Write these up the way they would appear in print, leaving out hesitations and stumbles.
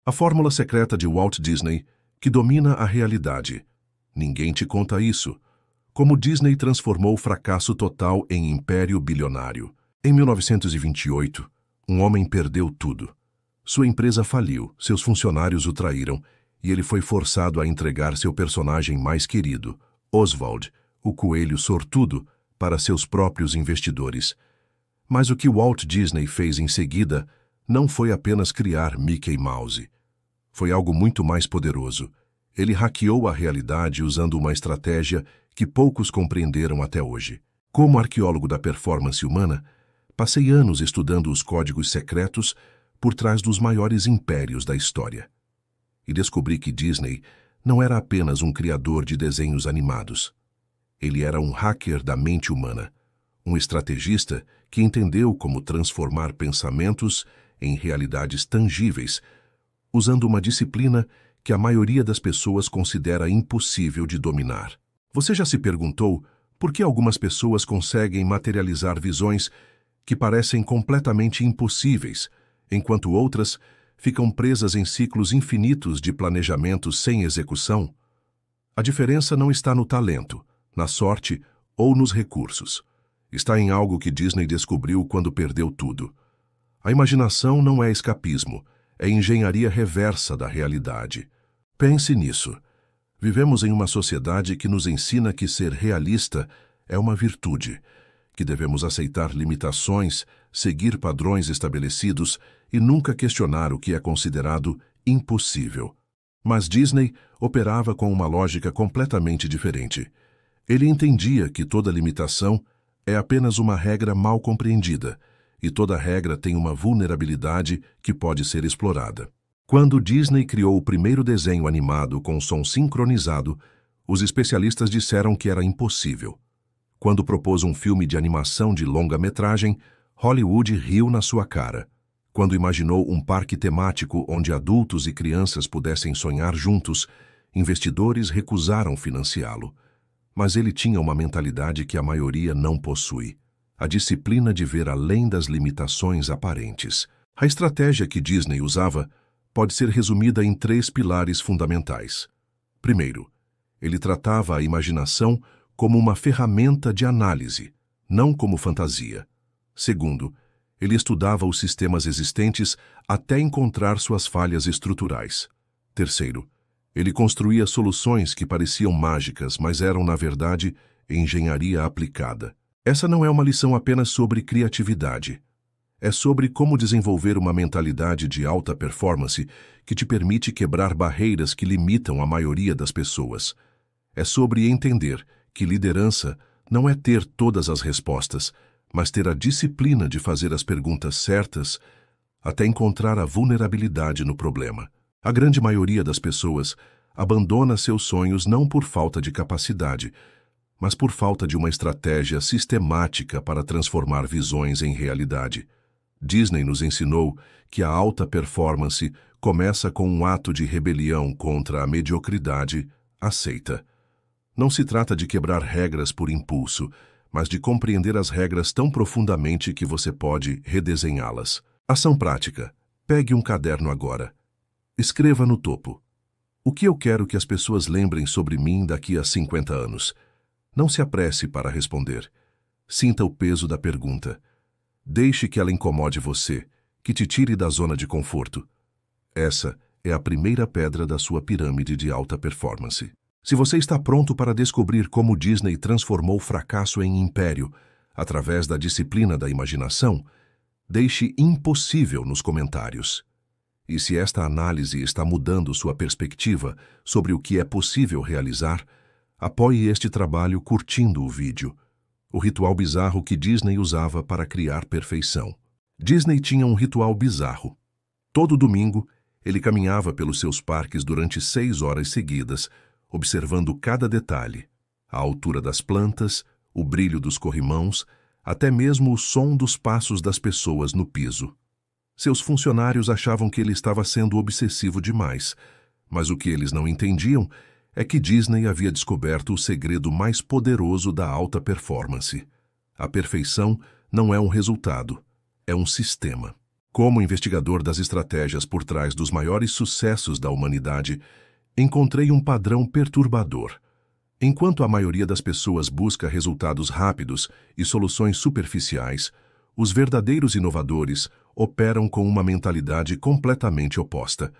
A fórmula secreta de Walt Disney, que domina a realidade. Ninguém te conta isso. Como Disney transformou o fracasso total em império bilionário. Em 1928, um homem perdeu tudo. Sua empresa faliu, seus funcionários o traíram, e ele foi forçado a entregar seu personagem mais querido, Oswald, o coelho sortudo, para seus próprios investidores. Mas o que Walt Disney fez em seguida não foi apenas criar Mickey Mouse. Foi algo muito mais poderoso. Ele hackeou a realidade usando uma estratégia que poucos compreenderam até hoje. Como arqueólogo da performance humana, passei anos estudando os códigos secretos por trás dos maiores impérios da história. E descobri que Disney não era apenas um criador de desenhos animados. Ele era um hacker da mente humana, um estrategista que entendeu como transformar pensamentos em realidades tangíveis, usando uma disciplina que a maioria das pessoas considera impossível de dominar. Você já se perguntou por que algumas pessoas conseguem materializar visões que parecem completamente impossíveis, enquanto outras ficam presas em ciclos infinitos de planejamento sem execução? A diferença não está no talento, na sorte ou nos recursos. Está em algo que Disney descobriu quando perdeu tudo. A imaginação não é escapismo, é engenharia reversa da realidade. Pense nisso. Vivemos em uma sociedade que nos ensina que ser realista é uma virtude, que devemos aceitar limitações, seguir padrões estabelecidos e nunca questionar o que é considerado impossível. Mas Disney operava com uma lógica completamente diferente. Ele entendia que toda limitação é apenas uma regra mal compreendida, e toda regra tem uma vulnerabilidade que pode ser explorada. Quando Disney criou o primeiro desenho animado com som sincronizado, os especialistas disseram que era impossível. Quando propôs um filme de animação de longa-metragem, Hollywood riu na sua cara. Quando imaginou um parque temático onde adultos e crianças pudessem sonhar juntos, investidores recusaram financiá-lo. Mas ele tinha uma mentalidade que a maioria não possui: a disciplina de ver além das limitações aparentes. A estratégia que Disney usava pode ser resumida em 3 pilares fundamentais. Primeiro, ele tratava a imaginação como uma ferramenta de análise, não como fantasia. Segundo, ele estudava os sistemas existentes até encontrar suas falhas estruturais. Terceiro, ele construía soluções que pareciam mágicas, mas eram, na verdade, engenharia aplicada. Essa não é uma lição apenas sobre criatividade. É sobre como desenvolver uma mentalidade de alta performance que te permite quebrar barreiras que limitam a maioria das pessoas. É sobre entender que liderança não é ter todas as respostas, mas ter a disciplina de fazer as perguntas certas até encontrar a vulnerabilidade no problema. A grande maioria das pessoas abandona seus sonhos não por falta de capacidade, mas por falta de uma estratégia sistemática para transformar visões em realidade. Disney nos ensinou que a alta performance começa com um ato de rebelião contra a mediocridade aceita. Não se trata de quebrar regras por impulso, mas de compreender as regras tão profundamente que você pode redesenhá-las. Ação prática. Pegue um caderno agora. Escreva no topo: o que eu quero que as pessoas lembrem sobre mim daqui a 50 anos? Não se apresse para responder. Sinta o peso da pergunta. Deixe que ela incomode você, que te tire da zona de conforto. Essa é a primeira pedra da sua pirâmide de alta performance. Se você está pronto para descobrir como Disney transformou o fracasso em império através da disciplina da imaginação, deixe impossível nos comentários. E se esta análise está mudando sua perspectiva sobre o que é possível realizar, apoie este trabalho curtindo o vídeo. O ritual bizarro que Disney usava para criar perfeição. Disney tinha um ritual bizarro. Todo domingo, ele caminhava pelos seus parques durante 6 horas seguidas, observando cada detalhe, a altura das plantas, o brilho dos corrimãos, até mesmo o som dos passos das pessoas no piso. Seus funcionários achavam que ele estava sendo obsessivo demais, mas o que eles não entendiam é que Disney havia descoberto o segredo mais poderoso da alta performance. A perfeição não é um resultado, é um sistema. Como investigador das estratégias por trás dos maiores sucessos da humanidade, encontrei um padrão perturbador. Enquanto a maioria das pessoas busca resultados rápidos e soluções superficiais, os verdadeiros inovadores operam com uma mentalidade completamente oposta.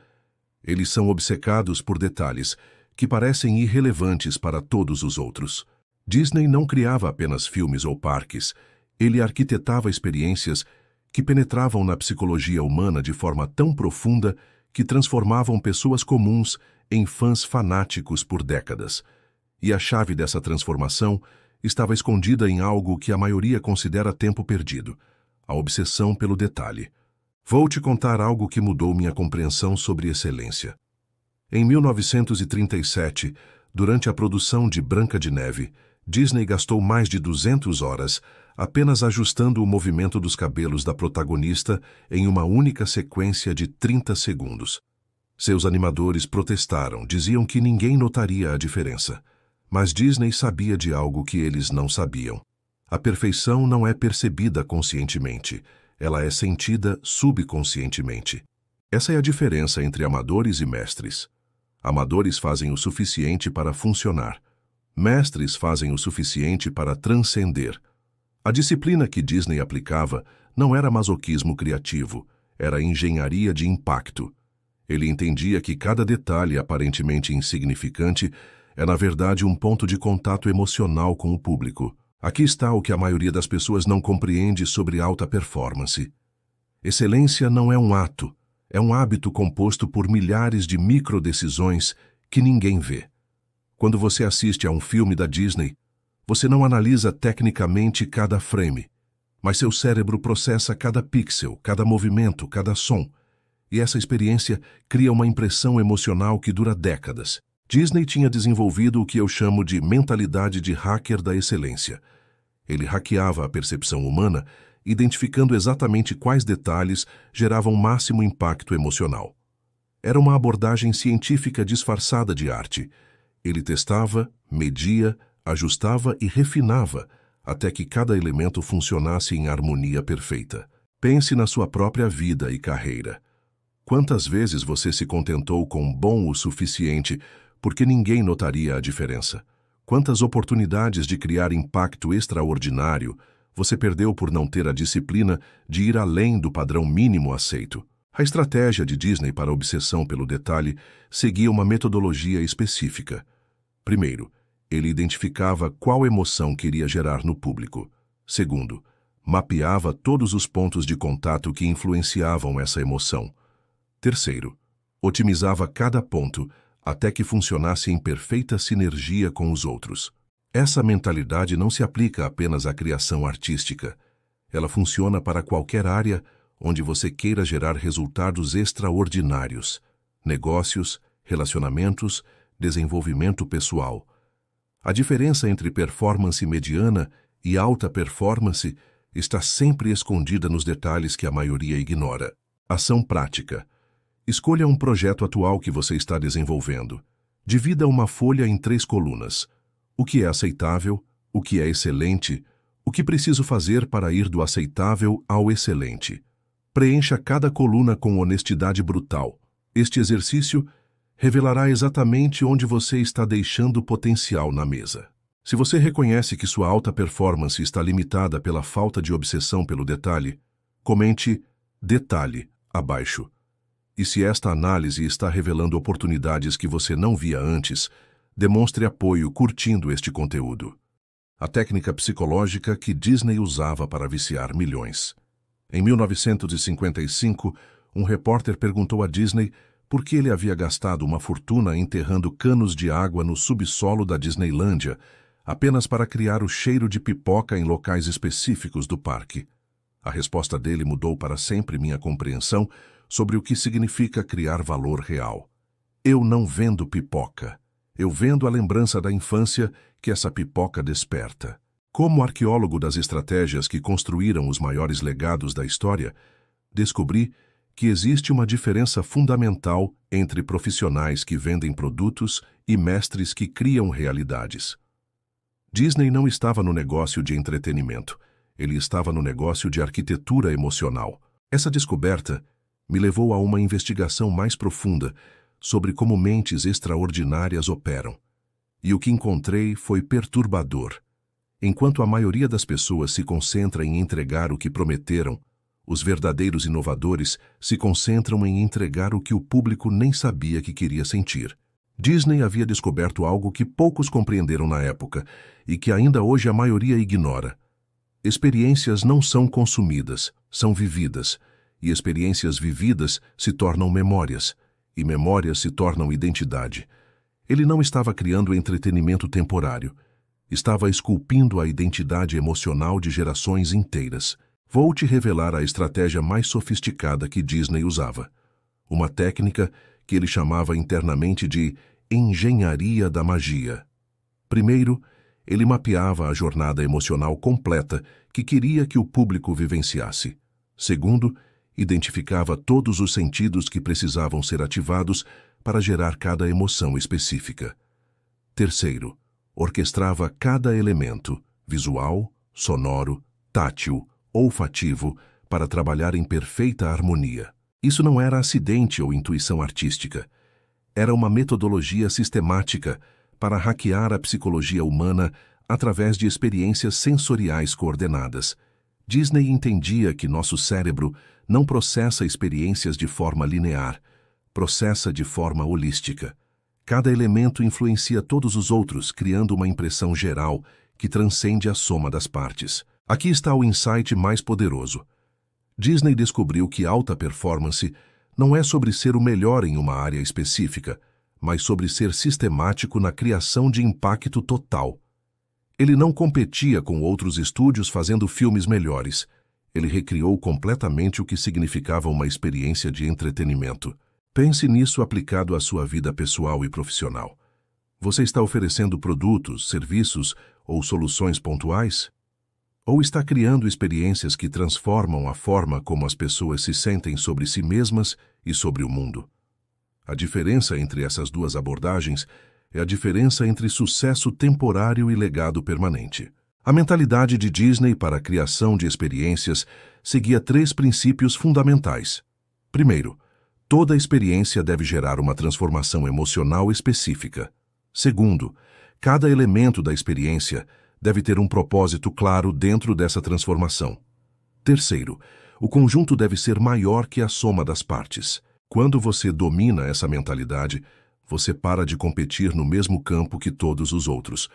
Eles são obcecados por detalhes que parecem irrelevantes para todos os outros. Disney não criava apenas filmes ou parques, ele arquitetava experiências que penetravam na psicologia humana de forma tão profunda que transformavam pessoas comuns em fãs fanáticos por décadas. E a chave dessa transformação estava escondida em algo que a maioria considera tempo perdido: a obsessão pelo detalhe. Vou te contar algo que mudou minha compreensão sobre excelência. Em 1937, durante a produção de Branca de Neve, Disney gastou mais de 200 horas apenas ajustando o movimento dos cabelos da protagonista em uma única sequência de 30 segundos. Seus animadores protestaram, diziam que ninguém notaria a diferença. Mas Disney sabia de algo que eles não sabiam. A perfeição não é percebida conscientemente, ela é sentida subconscientemente. Essa é a diferença entre amadores e mestres. Amadores fazem o suficiente para funcionar. Mestres fazem o suficiente para transcender. A disciplina que Disney aplicava não era masoquismo criativo, era engenharia de impacto. Ele entendia que cada detalhe aparentemente insignificante é, na verdade, um ponto de contato emocional com o público. Aqui está o que a maioria das pessoas não compreende sobre alta performance. Excelência não é um ato, é um hábito composto por milhares de microdecisões que ninguém vê. Quando você assiste a um filme da Disney, você não analisa tecnicamente cada frame, mas seu cérebro processa cada pixel, cada movimento, cada som. E essa experiência cria uma impressão emocional que dura décadas. Disney tinha desenvolvido o que eu chamo de mentalidade de hacker da excelência. Ele hackeava a percepção humana, identificando exatamente quais detalhes geravam máximo impacto emocional. Era uma abordagem científica disfarçada de arte. Ele testava, media, ajustava e refinava até que cada elemento funcionasse em harmonia perfeita. Pense na sua própria vida e carreira. Quantas vezes você se contentou com bom o suficiente porque ninguém notaria a diferença? Quantas oportunidades de criar impacto extraordinário você perdeu por não ter a disciplina de ir além do padrão mínimo aceito? A estratégia de Disney para a obsessão pelo detalhe seguia uma metodologia específica. Primeiro, ele identificava qual emoção queria gerar no público. Segundo, mapeava todos os pontos de contato que influenciavam essa emoção. Terceiro, otimizava cada ponto até que funcionasse em perfeita sinergia com os outros. Essa mentalidade não se aplica apenas à criação artística. Ela funciona para qualquer área onde você queira gerar resultados extraordinários: negócios, relacionamentos, desenvolvimento pessoal. A diferença entre performance mediana e alta performance está sempre escondida nos detalhes que a maioria ignora. Ação prática. Escolha um projeto atual que você está desenvolvendo. Divida uma folha em 3 colunas. O que é aceitável, o que é excelente, o que preciso fazer para ir do aceitável ao excelente. Preencha cada coluna com honestidade brutal. Este exercício revelará exatamente onde você está deixando potencial na mesa. Se você reconhece que sua alta performance está limitada pela falta de obsessão pelo detalhe, comente "detalhe" abaixo. E se esta análise está revelando oportunidades que você não via antes, demonstre apoio curtindo este conteúdo. A técnica psicológica que Disney usava para viciar milhões. Em 1955, um repórter perguntou a Disney por que ele havia gastado uma fortuna enterrando canos de água no subsolo da Disneylândia apenas para criar o cheiro de pipoca em locais específicos do parque. A resposta dele mudou para sempre minha compreensão sobre o que significa criar valor real. Eu não vendo pipoca. Eu vendo a lembrança da infância que essa pipoca desperta. Como arqueólogo das estratégias que construíram os maiores legados da história, descobri que existe uma diferença fundamental entre profissionais que vendem produtos e mestres que criam realidades. Disney não estava no negócio de entretenimento, ele estava no negócio de arquitetura emocional. Essa descoberta me levou a uma investigação mais profunda sobre como mentes extraordinárias operam. E o que encontrei foi perturbador. Enquanto a maioria das pessoas se concentra em entregar o que prometeram, os verdadeiros inovadores se concentram em entregar o que o público nem sabia que queria sentir. Disney havia descoberto algo que poucos compreenderam na época e que ainda hoje a maioria ignora. Experiências não são consumidas, são vividas, e experiências vividas se tornam memórias, e memórias se tornam identidade. Ele não estava criando entretenimento temporário, estava esculpindo a identidade emocional de gerações inteiras. Vou te revelar a estratégia mais sofisticada que Disney usava. Uma técnica que ele chamava internamente de engenharia da magia. Primeiro, ele mapeava a jornada emocional completa que queria que o público vivenciasse. Segundo, identificava todos os sentidos que precisavam ser ativados para gerar cada emoção específica. Terceiro, orquestrava cada elemento, visual, sonoro, tátil, olfativo, para trabalhar em perfeita harmonia. Isso não era acidente ou intuição artística. Era uma metodologia sistemática para hackear a psicologia humana através de experiências sensoriais coordenadas. Disney entendia que nosso cérebro não processa experiências de forma linear, processa de forma holística. Cada elemento influencia todos os outros, criando uma impressão geral que transcende a soma das partes. Aqui está o insight mais poderoso. Disney descobriu que alta performance não é sobre ser o melhor em uma área específica, mas sobre ser sistemático na criação de impacto total. Ele não competia com outros estúdios fazendo filmes melhores. Ele recriou completamente o que significava uma experiência de entretenimento. Pense nisso aplicado à sua vida pessoal e profissional. Você está oferecendo produtos, serviços ou soluções pontuais? Ou está criando experiências que transformam a forma como as pessoas se sentem sobre si mesmas e sobre o mundo? A diferença entre essas duas abordagens é a diferença entre sucesso temporário e legado permanente. A mentalidade de Disney para a criação de experiências seguia 3 princípios fundamentais. Primeiro, toda experiência deve gerar uma transformação emocional específica. Segundo, cada elemento da experiência deve ter um propósito claro dentro dessa transformação. Terceiro, o conjunto deve ser maior que a soma das partes. Quando você domina essa mentalidade, você para de competir no mesmo campo que todos os outros.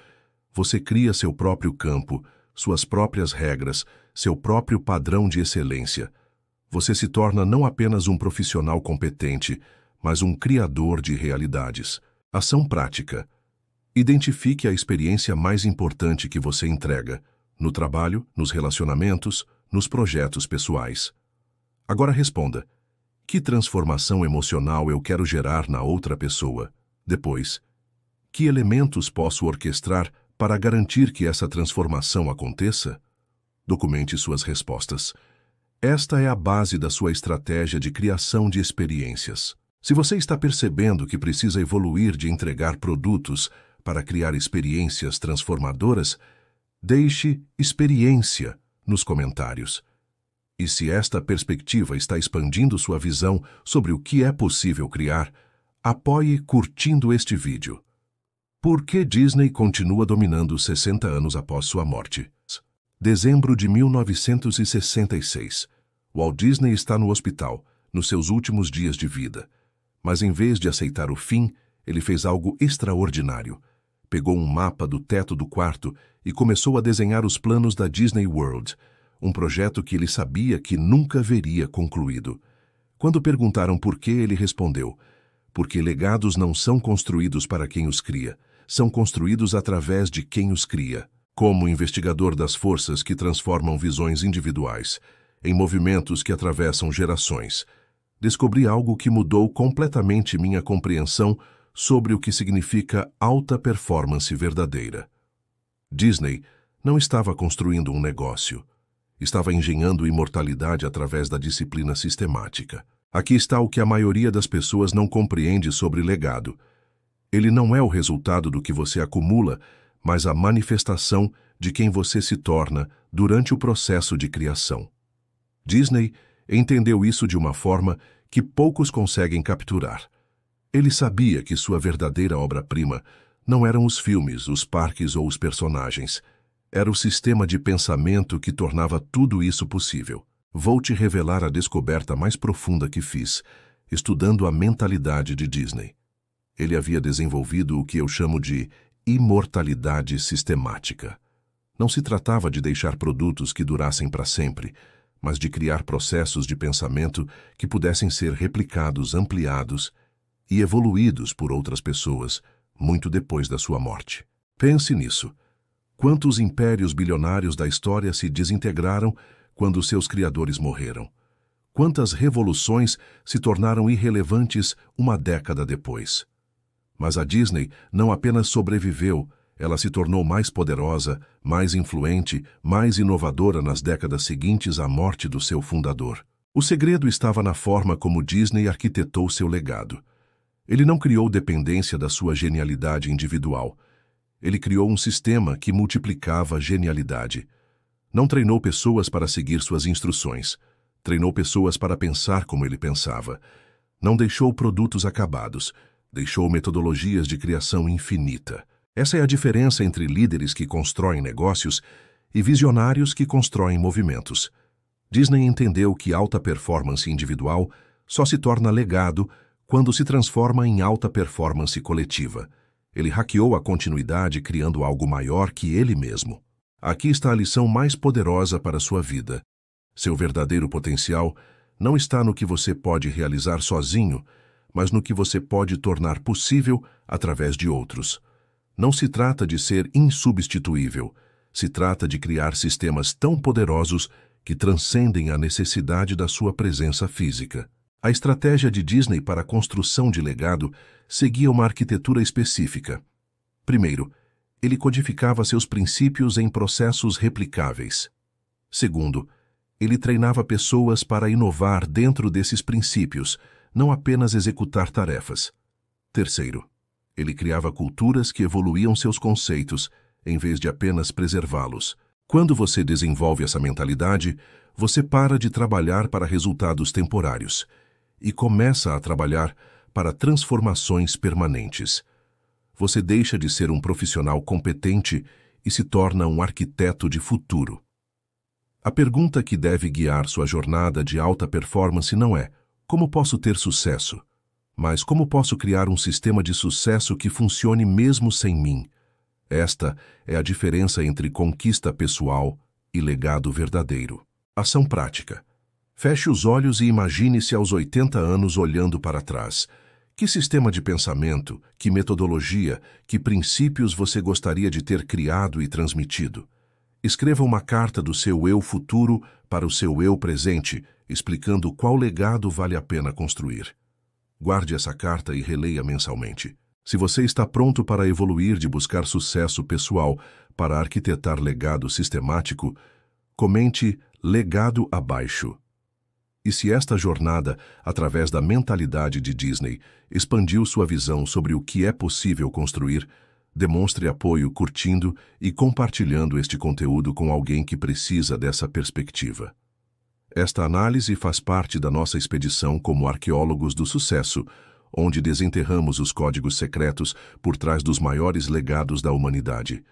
Você cria seu próprio campo, suas próprias regras, seu próprio padrão de excelência. Você se torna não apenas um profissional competente, mas um criador de realidades. Ação prática. Identifique a experiência mais importante que você entrega, no trabalho, nos relacionamentos, nos projetos pessoais. Agora responda: que transformação emocional eu quero gerar na outra pessoa? Depois, que elementos posso orquestrar para garantir que essa transformação aconteça? Documente suas respostas. Esta é a base da sua estratégia de criação de experiências. Se você está percebendo que precisa evoluir de entregar produtos para criar experiências transformadoras, deixe experiência nos comentários. E se esta perspectiva está expandindo sua visão sobre o que é possível criar, apoie curtindo este vídeo. Por que Disney continua dominando 60 anos após sua morte? Dezembro de 1966. Walt Disney está no hospital, nos seus últimos dias de vida. Mas em vez de aceitar o fim, ele fez algo extraordinário. Pegou um mapa do teto do quarto e começou a desenhar os planos da Disney World, um projeto que ele sabia que nunca veria concluído. Quando perguntaram por que, ele respondeu: porque legados não são construídos para quem os cria, são construídos através de quem os cria. Como investigador das forças que transformam visões individuais em movimentos que atravessam gerações, descobri algo que mudou completamente minha compreensão sobre o que significa alta performance verdadeira. Disney não estava construindo um negócio. Estava engenhando imortalidade através da disciplina sistemática. Aqui está o que a maioria das pessoas não compreende sobre legado. Ele não é o resultado do que você acumula, mas a manifestação de quem você se torna durante o processo de criação. Disney Entendeu isso de uma forma que poucos conseguem capturar. Ele sabia que sua verdadeira obra-prima não eram os filmes, os parques ou os personagens. Era o sistema de pensamento que tornava tudo isso possível. Vou te revelar a descoberta mais profunda que fiz, estudando a mentalidade de Disney. Ele havia desenvolvido o que eu chamo de imortalidade sistemática. Não se tratava de deixar produtos que durassem para sempre, mas de criar processos de pensamento que pudessem ser replicados, ampliados e evoluídos por outras pessoas, muito depois da sua morte. Pense nisso. Quantos impérios bilionários da história se desintegraram quando seus criadores morreram? Quantas revoluções se tornaram irrelevantes uma década depois? Mas a Disney não apenas sobreviveu, ela se tornou mais poderosa, mais influente, mais inovadora nas décadas seguintes à morte do seu fundador. O segredo estava na forma como Disney arquitetou seu legado. Ele não criou dependência da sua genialidade individual. Ele criou um sistema que multiplicava a genialidade. Não treinou pessoas para seguir suas instruções. Treinou pessoas para pensar como ele pensava. Não deixou produtos acabados. Deixou metodologias de criação infinita. Essa é a diferença entre líderes que constroem negócios e visionários que constroem movimentos. Disney entendeu que alta performance individual só se torna legado quando se transforma em alta performance coletiva. Ele hackeou a continuidade criando algo maior que ele mesmo. Aqui está a lição mais poderosa para sua vida. Seu verdadeiro potencial não está no que você pode realizar sozinho, mas no que você pode tornar possível através de outros. Não se trata de ser insubstituível, se trata de criar sistemas tão poderosos que transcendem a necessidade da sua presença física. A estratégia de Disney para a construção de legado seguia uma arquitetura específica. Primeiro, ele codificava seus princípios em processos replicáveis. Segundo, ele treinava pessoas para inovar dentro desses princípios, não apenas executar tarefas. Terceiro, ele criava culturas que evoluíam seus conceitos, em vez de apenas preservá-los. Quando você desenvolve essa mentalidade, você para de trabalhar para resultados temporários e começa a trabalhar para transformações permanentes. Você deixa de ser um profissional competente e se torna um arquiteto de futuro. A pergunta que deve guiar sua jornada de alta performance não é: como posso ter sucesso? Mas como posso criar um sistema de sucesso que funcione mesmo sem mim? Esta é a diferença entre conquista pessoal e legado verdadeiro. Ação prática. Feche os olhos e imagine-se aos 80 anos olhando para trás. Que sistema de pensamento, que metodologia, que princípios você gostaria de ter criado e transmitido? Escreva uma carta do seu eu futuro para o seu eu presente, explicando qual legado vale a pena construir. Guarde essa carta e releia mensalmente. Se você está pronto para evoluir de buscar sucesso pessoal para arquitetar legado sistemático, comente legado abaixo. E se esta jornada, através da mentalidade de Disney, expandiu sua visão sobre o que é possível construir, demonstre apoio curtindo e compartilhando este conteúdo com alguém que precisa dessa perspectiva. Esta análise faz parte da nossa expedição como arqueólogos do sucesso, onde desenterramos os códigos secretos por trás dos maiores legados da humanidade.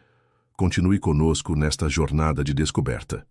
Continue conosco nesta jornada de descoberta.